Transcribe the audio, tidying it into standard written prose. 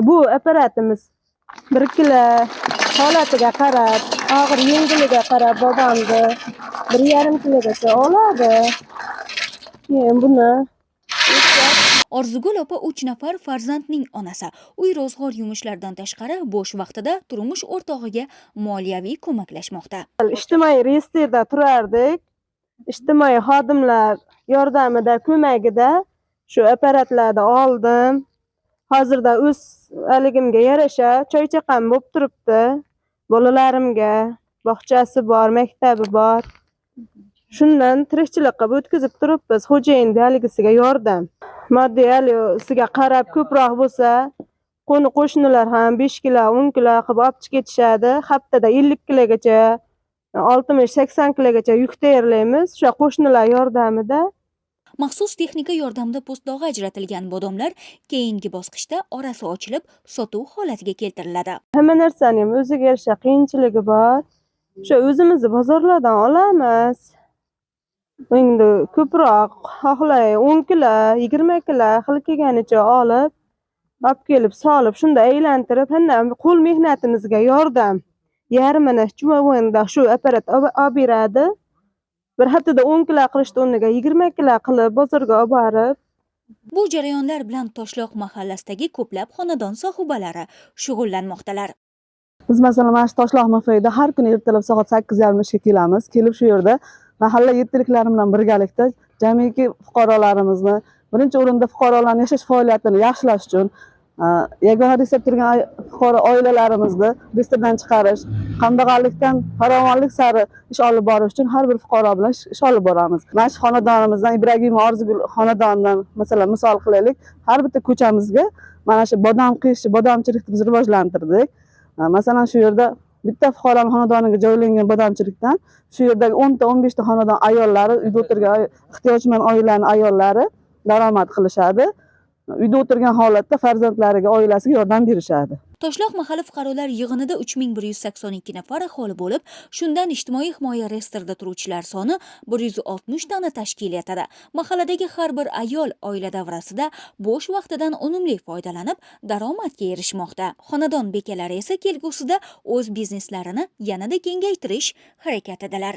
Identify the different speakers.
Speaker 1: bu aparatimiz 1 kilo holatiga qarab, og'ir yengiliga qarab bodomni 1,5 kilogacha oladi. Keyin buni
Speaker 2: Orzugul opa 3 nafar farzandning onasi. Uy rozg'or yumushlaridan tashqari bo'sh vaqtida turmush o'rtog'iga moliyaviy ko'maklashmoqda.
Speaker 1: ijtimoiy reyestrda turardik. Ijtimoiy xodimlar yordamida, ko'magida shu apparatlarni oldim. Hozirda o'z haligimga yarasha choy-chaqam bo'lib turibdi. Bolalarimga bog'chasi bor, maktabi bor. Shundan tirikchilik qilib o'tkazib turibmiz. Xo'jayin haligisiga yordam. Modelisiga qarab ko'proq bo'lsa, qo'shnilar ham 5 kilo, 10 kilo qilib olib ketishadi. Haftada 50 kilogacha, 60-80 kilogacha yuk tayyorlaymiz. O'sha qo'shnilar yordamida.
Speaker 2: Maxsus texnika yordamida po'stdog'i ajratilgan bodomlar keyingi bosqichda orasi ochilib, sotuv holatiga keltiriladi.
Speaker 1: Hamma narsaning o'ziga yarasha qiyinchiligi bor. O'sha o'zimizni bozorlardan olamiz. Endi ko'proq xohlay 10 kilo, 20 kilo xil kelganicha olib kelib solib, shunda aylantirib, qo'l mehnatimizga yordam. Yarmini jumavonda shu apparat olib beradi. Bir haftada 10 kilo qilishdi o'rniga 20 kilo qilib bozorga olib borib.
Speaker 2: Bu jarayonlar bilan Toshloq mahallasidagi ko'plab xonadon sohibalari shug'ullanmoqdalar.
Speaker 3: Biz masalan mana shu Toshloq MFIda har kuni ertalab soat 8:30 ga kelamiz. Kelib shu yerda mahalla yettiliklarim bilan birgalikda jamiki fuqarolarimizni, birinchi o'rinda fuqarolarning yashash faoliyatini yaxshilash uchun yagona resep turgan fuqaro oilalarimizni reyestrdan chiqarish, kambag'allikdan farovonlik sari ish olib borish uchun har bir fuqaro bilan ish olib boramiz. Mana shu xonadonimizdan Ibragim Orzugul xonadonidan masalan misol qilaylik, har bitta ko'chamizga mana shu bodom qiyish, bodomchilikni biz rivojlantirdik. Masalan shu yerda bitta fuqaroning xonadoniga joylangan bodomchilikdan shu yerdagi 10 ta 15 ta xonadon ayollari, uyda o'tirgan ehtiyojmand oilaning ayollari daromad qilishadi. Uyda o'tirgan holatda farzandlariga, oilasiga yordam berishadi.
Speaker 2: Toshloq mahalla fuqarolar yig'inida 3182 nafar aholi bo'lib, shundan ijtimoiy himoya reyestrida turuvchilar soni 160 tani tashkil etadi. Mahalladagi har bir ayol oila davrasida bo'sh vaqtidan unumli foydalanib, daromadga erishmoqda. Xonadon bekalari esa kelgusida o'z bizneslarini yanada kengaytirish harakatidalar.